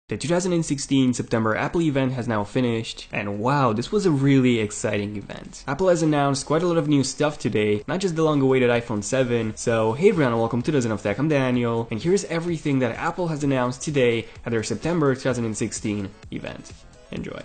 The 2016 September Apple event has now finished, and wow, this was a really exciting event. Apple has announced quite a lot of new stuff today, not just the long-awaited iPhone 7. So hey everyone, and welcome to the Zen of Tech. I'm Daniel, and here's everything that Apple has announced today at their September 2016 event. Enjoy.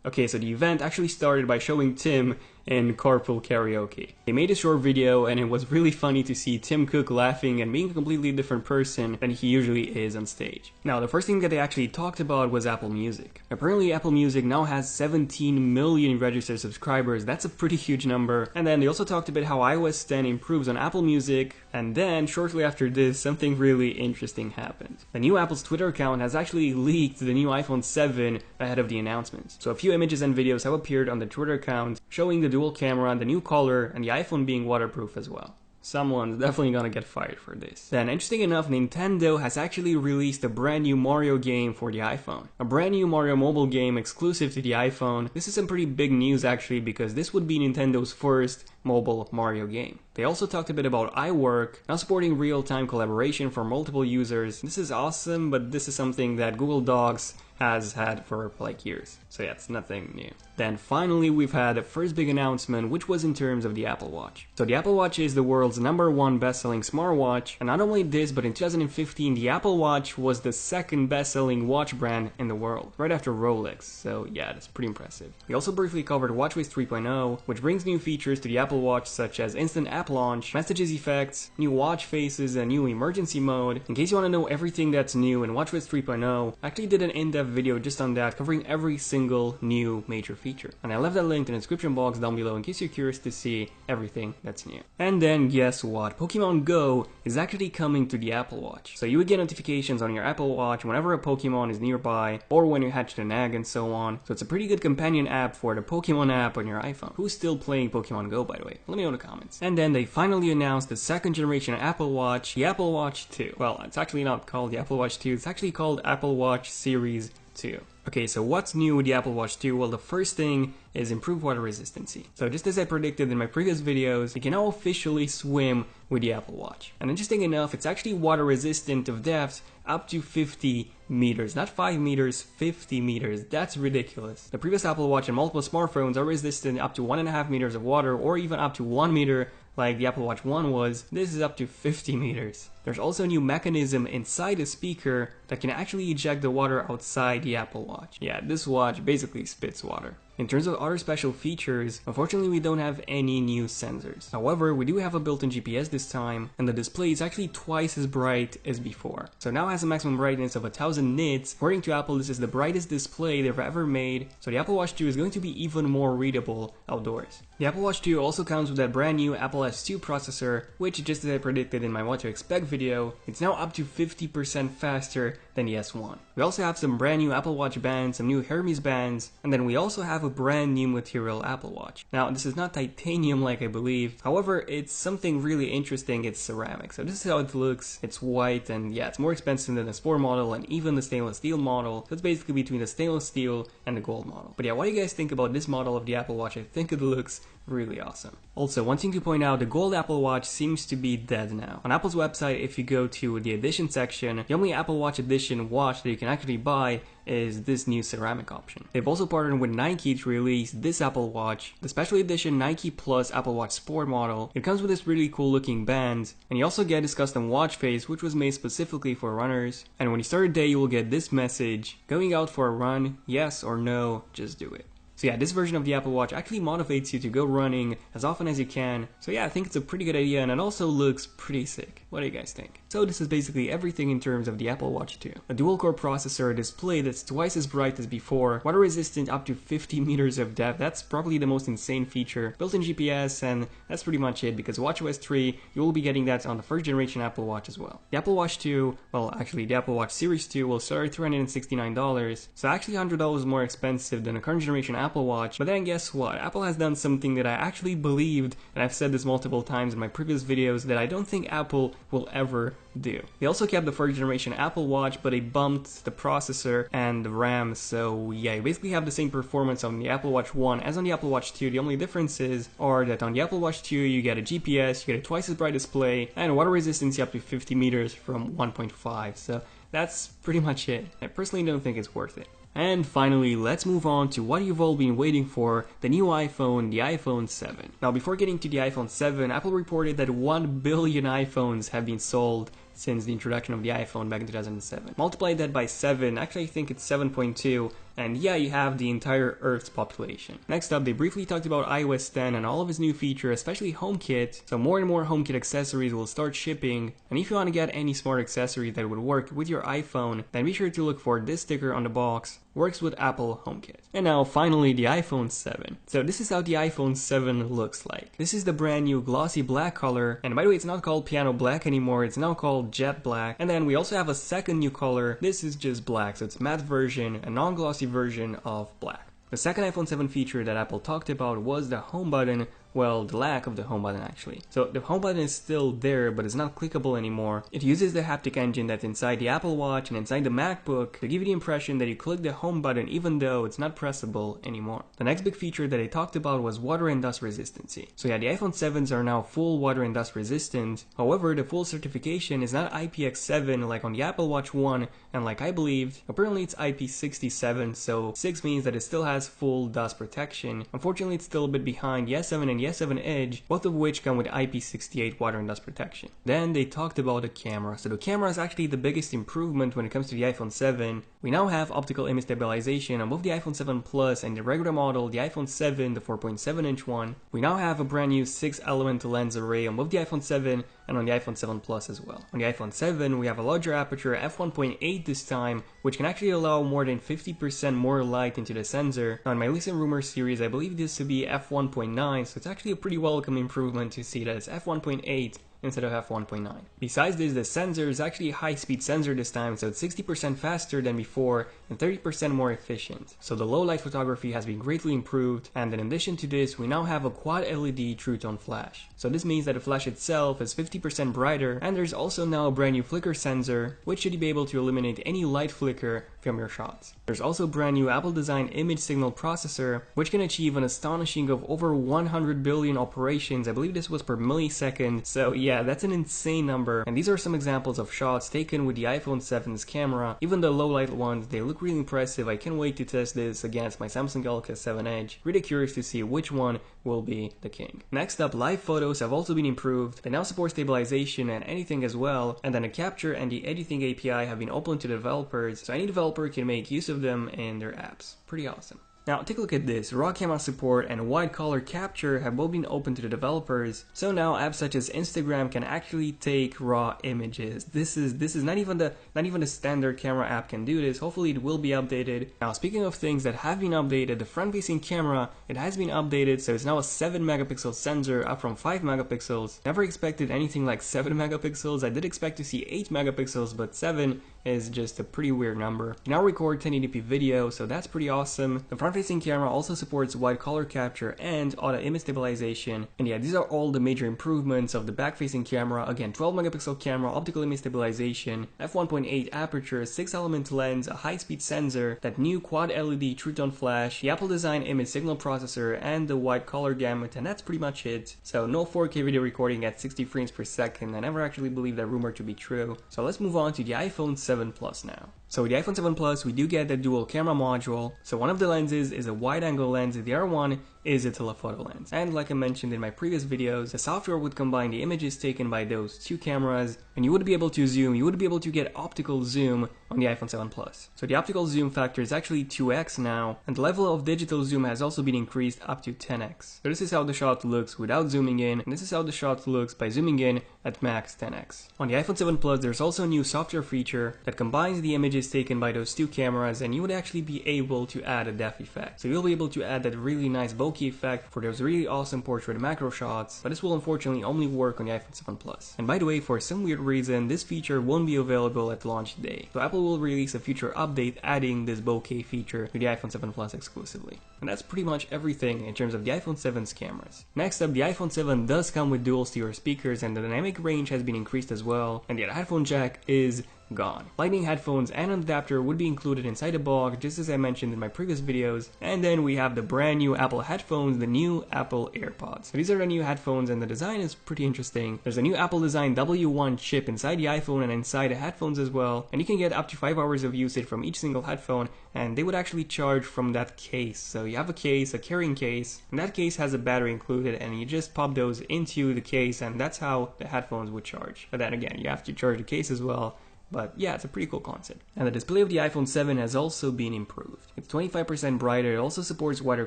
Okay, so the event actually started by showing Tim in carpool karaoke. They made a short video and it was really funny to see Tim Cook laughing and being a completely different person than he usually is on stage. Now, the first thing that they actually talked about was Apple Music. Apparently Apple Music now has 17 million registered subscribers. That's a pretty huge number. And then they also talked about how iOS 10 improves on Apple Music, and then shortly after this, something really interesting happened. The new Apple's Twitter account has actually leaked the new iPhone 7 ahead of the announcements. So a few images and videos have appeared on the Twitter account showing the dual camera, the new color, and the iPhone being waterproof as well. Someone's definitely gonna get fired for this. Then, interesting enough, Nintendo has actually released a brand new Mario game for the iPhone. A brand new Mario mobile game exclusive to the iPhone. This is some pretty big news actually, because this would be Nintendo's first mobile Mario game. They also talked a bit about iWork, now supporting real-time collaboration for multiple users. This is awesome, but this is something that Google Docs has had for like years. So yeah, it's nothing new. Then finally we've had a first big announcement, which was in terms of the Apple Watch. So the Apple Watch is the world's #1 best-selling smartwatch, and not only this, but in 2015 the Apple Watch was the second best-selling watch brand in the world, right after Rolex. So yeah, that's pretty impressive. We also briefly covered WatchOS 3.0, which brings new features to the Apple Watch such as instant app launch, messages effects, new watch faces, and new emergency mode. In case you want to know everything that's new in WatchOS 3.0, I actually did an in-depth video just on that, covering every single new major feature. And I left that link in the description box down below in case you're curious to see everything that's new. And then guess what? Pokemon Go is actually coming to the Apple Watch. So you would get notifications on your Apple Watch whenever a Pokemon is nearby, or when you hatched an egg and so on. So it's a pretty good companion app for the Pokemon app on your iPhone. Who's still playing Pokemon Go, by the way? Let me know in the comments. And then they finally announced the second generation Apple Watch, the Apple Watch 2. Well, it's actually not called the Apple Watch 2, it's actually called Apple Watch Series 2. Okay, so what's new with the Apple Watch 2? Well, the first thing is improved water resistancy. So just as I predicted in my previous videos, you can now officially swim with the Apple Watch. And interesting enough, it's actually water resistant of depths up to 50 meters. Not 5 meters, 50 meters. That's ridiculous. The previous Apple Watch and multiple smartphones are resistant up to 1.5 meters of water, or even up to 1 meter like the Apple Watch 1 was. This is up to 50 meters. There's also a new mechanism inside the speaker that can actually eject the water outside the Apple Watch. Yeah, this watch basically spits water. In terms of other special features, unfortunately we don't have any new sensors. However, we do have a built-in GPS this time, and the display is actually twice as bright as before. So now it has a maximum brightness of 1000 nits. According to Apple, this is the brightest display they've ever made, so the Apple Watch 2 is going to be even more readable outdoors. The Apple Watch 2 also comes with that brand new Apple S2 processor, which, just as I predicted in my What to Expect video, it's now up to 50% faster than the S1. We also have some brand new Apple Watch bands, some new Hermes bands, and then we also have a brand new material Apple Watch. Now, this is not titanium like I believed, however, it's something really interesting. It's ceramic. So this is how it looks. It's white, and yeah, it's more expensive than the Sport model and even the stainless steel model. So it's basically between the stainless steel and the gold model. But yeah, what do you guys think about this model of the Apple Watch? I think it looks really awesome. Also, one thing to point out, the gold Apple Watch seems to be dead now. On Apple's website, if you go to the edition section, the only Apple Watch edition watch that you can actually buy is this new ceramic option. They've also partnered with Nike to release this Apple Watch, the special edition Nike Plus Apple Watch Sport model. It comes with this really cool looking band, and you also get this custom watch face which was made specifically for runners. And when you start a day, you will get this message: going out for a run, yes or no, just do it. So yeah, this version of the Apple Watch actually motivates you to go running as often as you can. So yeah, I think it's a pretty good idea, and it also looks pretty sick. What do you guys think? So this is basically everything in terms of the Apple Watch 2. A dual-core processor, a display that's twice as bright as before, water resistant up to 50 meters of depth. That's probably the most insane feature. Built-in GPS, and that's pretty much it, because WatchOS 3, you will be getting that on the first generation Apple Watch as well. The Apple Watch 2, well actually the Apple Watch Series 2 will start at $369, so actually $100 more expensive than the current generation Apple Apple Watch, but then guess what? Apple has done something that I actually believed, and I've said this multiple times in my previous videos, that I don't think Apple will ever do. They also kept the 4th generation Apple Watch, but they bumped the processor and the RAM, so yeah, you basically have the same performance on the Apple Watch 1 as on the Apple Watch 2. The only differences are that on the Apple Watch 2 you get a GPS, you get a twice as bright display, and water resistance up to 50 meters from 1.5, so that's pretty much it. I personally don't think it's worth it. And finally, let's move on to what you've all been waiting for, the new iPhone, the iPhone 7. Now, before getting to the iPhone 7, Apple reported that 1 billion iPhones have been sold since the introduction of the iPhone back in 2007. Multiply that by 7, actually I think it's 7.2, and yeah, you have the entire Earth's population. Next up, they briefly talked about iOS 10 and all of its new features, especially HomeKit, so more and more HomeKit accessories will start shipping, and if you want to get any smart accessory that would work with your iPhone, then be sure to look for this sticker on the box. Works with Apple HomeKit. And now, finally, the iPhone 7. So this is how the iPhone 7 looks like. This is the brand new glossy black color, and by the way, it's not called piano black anymore, it's now called jet black. And then we also have a second new color. This is just black, so it's matte version, a non-glossy version of black. The second iPhone 7 feature that Apple talked about was the home button. Well, the lack of the home button actually. So the home button is still there, but it's not clickable anymore. It uses the haptic engine that's inside the Apple Watch and inside the MacBook to give you the impression that you click the home button even though it's not pressable anymore. The next big feature that they talked about was water and dust resistancy. So yeah, the iPhone 7s are now full water and dust resistant. However, the full certification is not IPX7 like on the Apple Watch 1, and like I believed, apparently it's IP67, so 6 means that it still has full dust protection. Unfortunately, it's still a bit behind the S7 and the S7 Edge, both of which come with IP68 water and dust protection. Then they talked about the camera. So the camera is actually the biggest improvement when it comes to the iPhone 7. We now have optical image stabilization on both the iPhone 7 Plus and the regular model, the iPhone 7, the 4.7-inch one. We now have a brand new 6-element lens array on both the iPhone 7 and on the iPhone 7 Plus as well. On the iPhone 7, we have a larger aperture, f1.8 this time, which can actually allow more than 50% more light into the sensor. Now in my Listen Rumors series, I believe this to be f1.9, so it's actually a pretty welcome improvement to see that it's f1.8 instead of f1.9. Besides this, the sensor is actually a high-speed sensor this time, so it's 60% faster than before and 30% more efficient. So the low-light photography has been greatly improved, and in addition to this, we now have a quad LED True Tone flash. So this means that the flash itself is 50% brighter, and there's also now a brand new flicker sensor, which should be able to eliminate any light flicker from your shots. There's also a brand new Apple designed image signal processor, which can achieve an astonishing of over 100 billion operations. I believe this was per millisecond, so yeah, that's an insane number. And these are some examples of shots taken with the iPhone 7's camera. Even the low light ones, they look really impressive. I can't wait to test this against my Samsung Galaxy S7 Edge. Really curious to see which one will be the king. Next up, live photos have also been improved. They now support stabilization and editing as well, and then the capture and the editing API have been open to developers, so any developer can make use of them in their apps. Pretty awesome. Now take a look at this. Raw camera support and wide color capture have both been open to the developers, so now apps such as Instagram can actually take raw images. This is not even the standard camera app can do this. Hopefully it will be updated. Now speaking of things that have been updated, the front facing camera, it has been updated, so it's now a 7 megapixel sensor up from 5 megapixels. Never expected anything like 7 megapixels. I did expect to see 8 megapixels, but 7 is just a pretty weird number. You now record 1080p video, so that's pretty awesome. The front-facing camera also supports wide color capture and auto image stabilization. And yeah, these are all the major improvements of the back-facing camera. Again, 12 megapixel camera, optical image stabilization, f1.8 aperture, 6-element lens, a high-speed sensor, that new quad LED True Tone flash, the Apple design image signal processor, and the wide color gamut, and that's pretty much it. So no 4K video recording at 60 frames per second. I never actually believed that rumor to be true. So let's move on to the iPhone 7 Plus now. So with the iPhone 7 Plus, we do get the dual camera module. So one of the lenses is a wide angle lens, the other one is a telephoto lens. And like I mentioned in my previous videos, the software would combine the images taken by those two cameras, and you would be able to zoom, you would be able to get optical zoom on the iPhone 7 Plus. So the optical zoom factor is actually 2x now, and the level of digital zoom has also been increased up to 10x. So this is how the shot looks without zooming in, and this is how the shot looks by zooming in at max 10x. On the iPhone 7 Plus, there's also a new software feature that combines the images taken by those two cameras, and you would actually be able to add a depth effect. So you'll be able to add that really nice bokeh bokeh effect for those really awesome portrait macro shots, but this will unfortunately only work on the iPhone 7 Plus. And by the way, for some weird reason, this feature won't be available at launch day. So Apple will release a future update adding this bokeh feature to the iPhone 7 Plus exclusively. And that's pretty much everything in terms of the iPhone 7's cameras. Next up, the iPhone 7 does come with dual stereo speakers, and the dynamic range has been increased as well, and the headphone jack is gone. Lightning headphones and an adapter would be included inside the box, just as I mentioned in my previous videos. And then we have the brand new Apple headphones, the new Apple AirPods. So these are the new headphones, and the design is pretty interesting. There's a new Apple design W1 chip inside the iPhone and inside the headphones as well, and you can get up to 5 hours of usage from each single headphone, and they would actually charge from that case. So you have a case, a carrying case, and that case has a battery included, and you just pop those into the case, and that's how the headphones would charge. But then again, you have to charge the case as well. But yeah, it's a pretty cool concept. And the display of the iPhone 7 has also been improved. It's 25% brighter, it also supports wider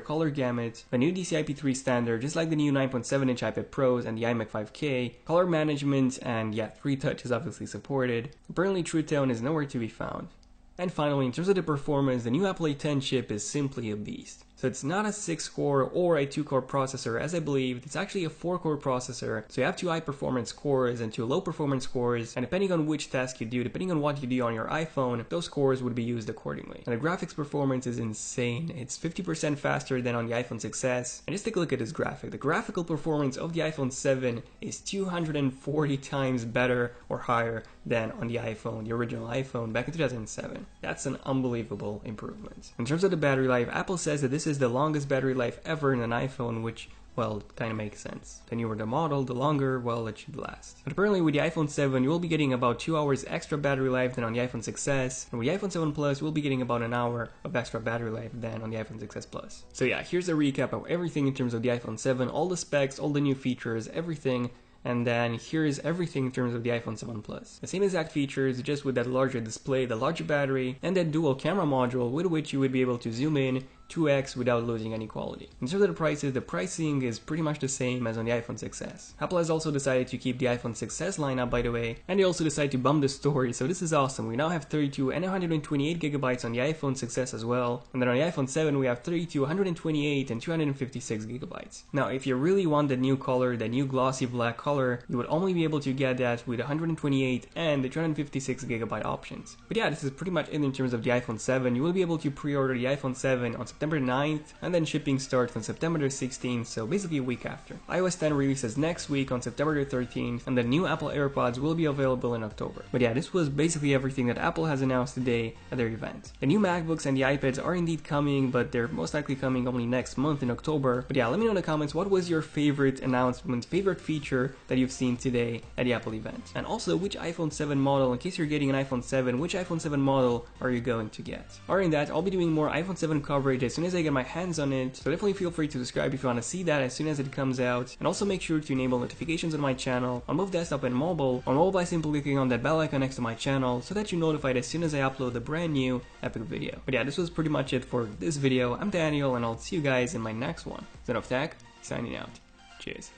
color gamut, a new DCI-P3 standard, just like the new 9.7-inch iPad Pros and the iMac 5K, color management, and yeah, 3Touch is obviously supported. Apparently True Tone is nowhere to be found. And finally, in terms of the performance, the new Apple A10 chip is simply a beast. So it's not a 6-core or a 2-core processor as I believed, it's actually a 4-core processor. So you have 2 high performance cores and 2 low performance cores, and depending on which task you do, depending on what you do on your iPhone, those cores would be used accordingly. And the graphics performance is insane. It's 50% faster than on the iPhone 6s. And just take a look at this graphic. The graphical performance of the iPhone 7 is 240 times better or higher than on the iPhone, the original iPhone back in 2007. That's an unbelievable improvement. In terms of the battery life, Apple says that this is the longest battery life ever in an iPhone, which, well, kind of makes sense. The newer the model, the longer, well, it should last. But apparently with the iPhone 7, you will be getting about 2 hours extra battery life than on the iPhone 6s, and with the iPhone 7 Plus, you will be getting about an hour of extra battery life than on the iPhone 6s Plus. So yeah, here's a recap of everything in terms of the iPhone 7, all the specs, all the new features, everything. And then here's everything in terms of the iPhone 7 Plus. The same exact features, just with that larger display, the larger battery, and that dual camera module with which you would be able to zoom in 2x without losing any quality. In terms of the prices, the pricing is pretty much the same as on the iPhone 6s. Apple has also decided to keep the iPhone 6s lineup, by the way, and they also decided to bump the storage, so this is awesome. We now have 32 and 128 gigabytes on the iPhone 6s as well, and then on the iPhone 7 we have 32, 128 and 256 gigabytes. Now if you really want the new color, the new glossy black color, you would only be able to get that with 128 and the 256 gigabyte options. But yeah, this is pretty much it in terms of the iPhone 7. You will be able to pre-order the iPhone 7 on September 9th, and then shipping starts on September 16th, so basically a week after. iOS 10 releases next week on September 13th, and the new Apple AirPods will be available in October. But yeah, this was basically everything that Apple has announced today at their event. The new MacBooks and the iPads are indeed coming, but they're most likely coming only next month in October. But yeah, let me know in the comments what was your favorite announcement, favorite feature that you've seen today at the Apple event. And also, which iPhone 7 model, in case you're getting an iPhone 7, which iPhone 7 model are you going to get? Other than that, I'll be doing more iPhone 7 coverage as soon as I get my hands on it, so definitely feel free to subscribe if you want to see that as soon as it comes out, and also make sure to enable notifications on my channel on both desktop and mobile, by simply clicking on that bell icon next to my channel so that you're notified as soon as I upload a brand new epic video. But yeah, this was pretty much it for this video. I'm Daniel, and I'll see you guys in my next one. Zen of Tech, signing out. Cheers.